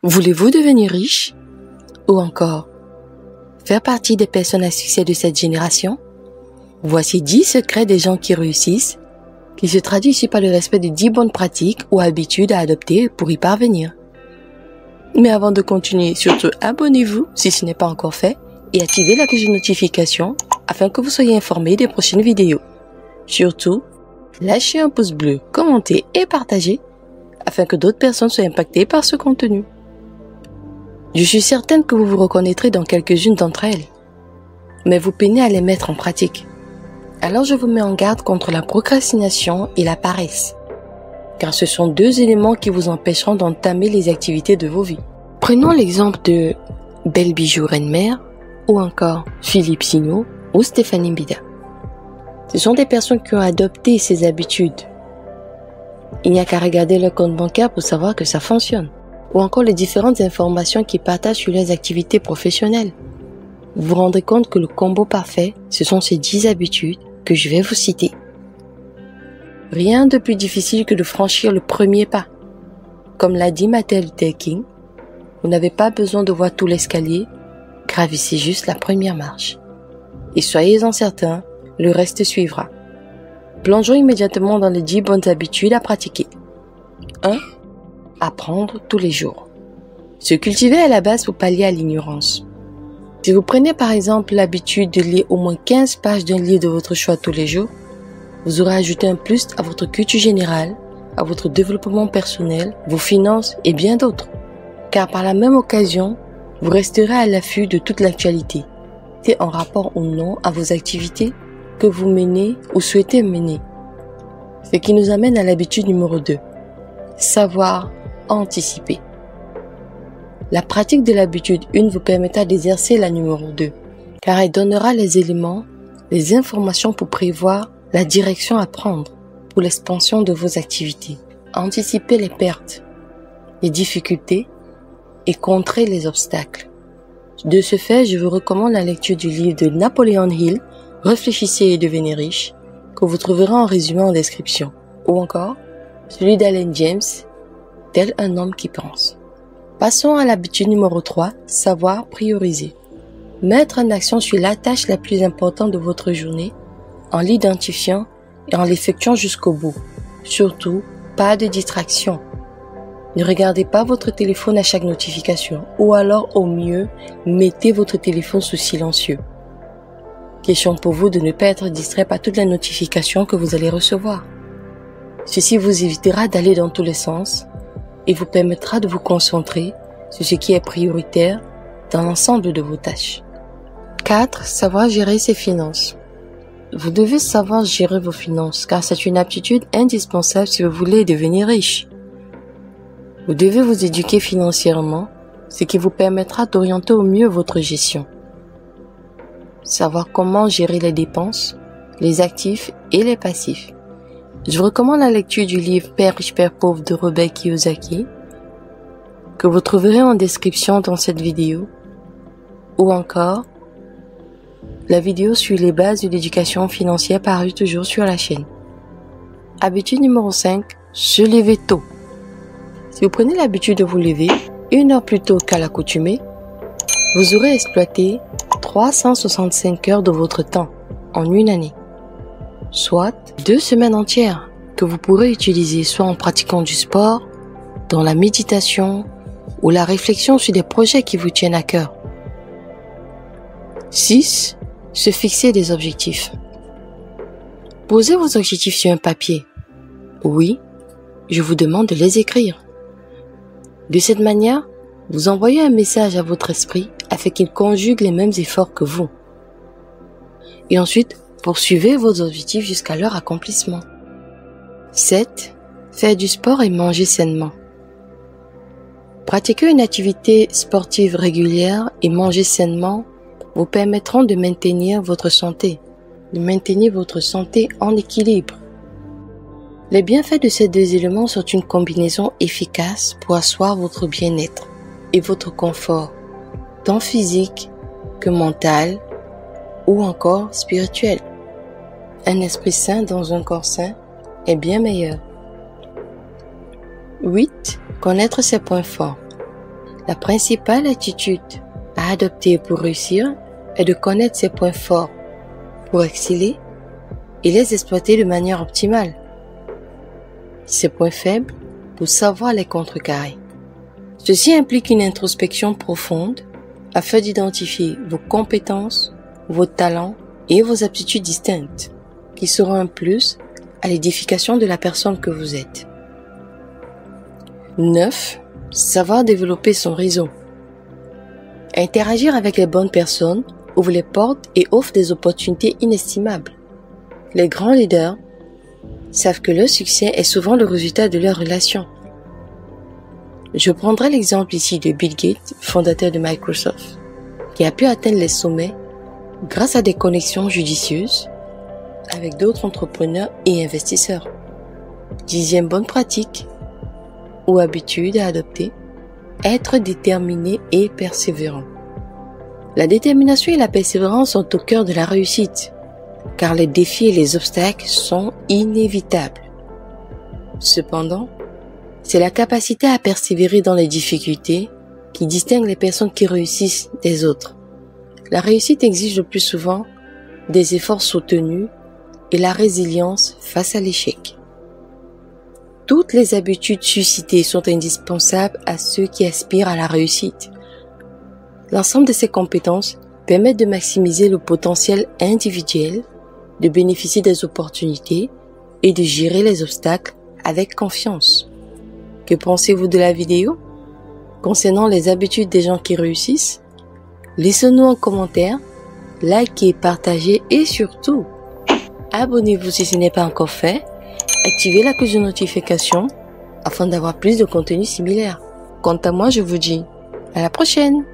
Voulez-vous devenir riche? Ou encore, faire partie des personnes à succès de cette génération? Voici 10 secrets des gens qui réussissent, qui se traduisent par le respect de 10 bonnes pratiques ou habitudes à adopter pour y parvenir. Mais avant de continuer, surtout abonnez-vous si ce n'est pas encore fait et activez la cloche de notification afin que vous soyez informés des prochaines vidéos. Surtout, lâchez un pouce bleu, commentez et partagez afin que d'autres personnes soient impactées par ce contenu. Je suis certaine que vous vous reconnaîtrez dans quelques-unes d'entre elles, mais vous peinez à les mettre en pratique. Alors je vous mets en garde contre la procrastination et la paresse, car ce sont 2 éléments qui vous empêcheront d'entamer les activités de vos vies. Prenons l'exemple de Belle Bijou Reine-Mère, ou encore Philippe Sino ou Stéphanie Mbida. Ce sont des personnes qui ont adopté ces habitudes. Il n'y a qu'à regarder leur compte bancaire pour savoir que ça fonctionne. Ou encore les différentes informations qu'ils partagent sur leurs activités professionnelles. Vous vous rendrez compte que le combo parfait, ce sont ces 10 habitudes que je vais vous citer. Rien de plus difficile que de franchir le premier pas. Comme l'a dit Martin Luther King, vous n'avez pas besoin de voir tout l'escalier, gravissez juste la première marche. Et soyez-en certains, le reste suivra. Plongeons immédiatement dans les 10 bonnes habitudes à pratiquer. 1. Apprendre tous les jours. Se cultiver à la base pour pallier à l'ignorance. Si vous prenez par exemple l'habitude de lire au moins 15 pages d'un livre de votre choix tous les jours, vous aurez ajouté un plus à votre culture générale, à votre développement personnel, vos finances et bien d'autres. Car par la même occasion, vous resterez à l'affût de toute l'actualité, c'est en rapport ou non à vos activités que vous menez ou souhaitez mener. Ce qui nous amène à l'habitude numéro 2. Savoir anticiper. La pratique de l'habitude 1 vous permettra d'exercer la numéro 2, car elle donnera les éléments, les informations pour prévoir la direction à prendre pour l'expansion de vos activités. Anticiper les pertes, les difficultés et contrer les obstacles. De ce fait, je vous recommande la lecture du livre de Napoleon Hill, Réfléchissez et devenez riche, que vous trouverez en résumé en description, ou encore celui d'Allen James, Tel un homme qui pense. Passons à l'habitude numéro 3, savoir prioriser. Mettre en action sur la tâche la plus importante de votre journée, en l'identifiant et en l'effectuant jusqu'au bout. Surtout, pas de distraction. Ne regardez pas votre téléphone à chaque notification, ou alors au mieux, mettez votre téléphone sous silencieux. Question pour vous de ne pas être distrait par toutes les notifications que vous allez recevoir. Ceci vous évitera d'aller dans tous les sens et vous permettra de vous concentrer sur ce qui est prioritaire dans l'ensemble de vos tâches. 4. Savoir gérer ses finances. Vous devez savoir gérer vos finances car c'est une aptitude indispensable si vous voulez devenir riche. Vous devez vous éduquer financièrement, ce qui vous permettra d'orienter au mieux votre gestion. Savoir comment gérer les dépenses, les actifs et les passifs. Je vous recommande la lecture du livre Père riche, Père pauvre de Robert Kiyosaki, que vous trouverez en description dans cette vidéo, ou encore la vidéo sur les bases de l'éducation financière parue toujours sur la chaîne. Habitude numéro 5, se lever tôt. Si vous prenez l'habitude de vous lever 1 heure plus tôt qu'à l'accoutumée, vous aurez exploité 365 heures de votre temps en une année, soit 2 semaines entières que vous pourrez utiliser soit en pratiquant du sport, dans la méditation ou la réflexion sur des projets qui vous tiennent à cœur. 6. Se fixer des objectifs. Posez vos objectifs sur un papier. Oui, je vous demande de les écrire. De cette manière, vous envoyez un message à votre esprit afin qu'il conjugue les mêmes efforts que vous. Et ensuite, poursuivez vos objectifs jusqu'à leur accomplissement. 7. Faire du sport et manger sainement. Pratiquer une activité sportive régulière et manger sainement vous permettront de maintenir votre santé en équilibre. Les bienfaits de ces 2 éléments sont une combinaison efficace pour asseoir votre bien-être et votre confort, tant physique que mental ou encore spirituel. Un esprit sain dans un corps sain est bien meilleur. 8. Connaître ses points forts. La principale attitude à adopter pour réussir est de connaître ses points forts pour exceller et les exploiter de manière optimale. Ses points faibles pour savoir les contrecarrer. Ceci implique une introspection profonde afin d'identifier vos compétences, vos talents et vos aptitudes distinctes qui seront un plus à l'édification de la personne que vous êtes. 9. Savoir développer son réseau. Interagir avec les bonnes personnes ouvre les portes et offre des opportunités inestimables. Les grands leaders savent que leur succès est souvent le résultat de leurs relations. Je prendrai l'exemple ici de Bill Gates, fondateur de Microsoft, qui a pu atteindre les sommets grâce à des connexions judicieuses avec d'autres entrepreneurs et investisseurs. 10e bonne pratique ou habitude à adopter, être déterminé et persévérant. La détermination et la persévérance sont au cœur de la réussite, car les défis et les obstacles sont inévitables. Cependant, c'est la capacité à persévérer dans les difficultés qui distingue les personnes qui réussissent des autres. La réussite exige le plus souvent des efforts soutenus et la résilience face à l'échec. Toutes les habitudes suscitées sont indispensables à ceux qui aspirent à la réussite. L'ensemble de ces compétences permettent de maximiser le potentiel individuel, de bénéficier des opportunités et de gérer les obstacles avec confiance. Que pensez-vous de la vidéo? Concernant les habitudes des gens qui réussissent, laissez-nous en commentaire, likez, partagez et surtout, abonnez-vous si ce n'est pas encore fait, activez la cloche de notification afin d'avoir plus de contenu similaire. Quant à moi, je vous dis à la prochaine!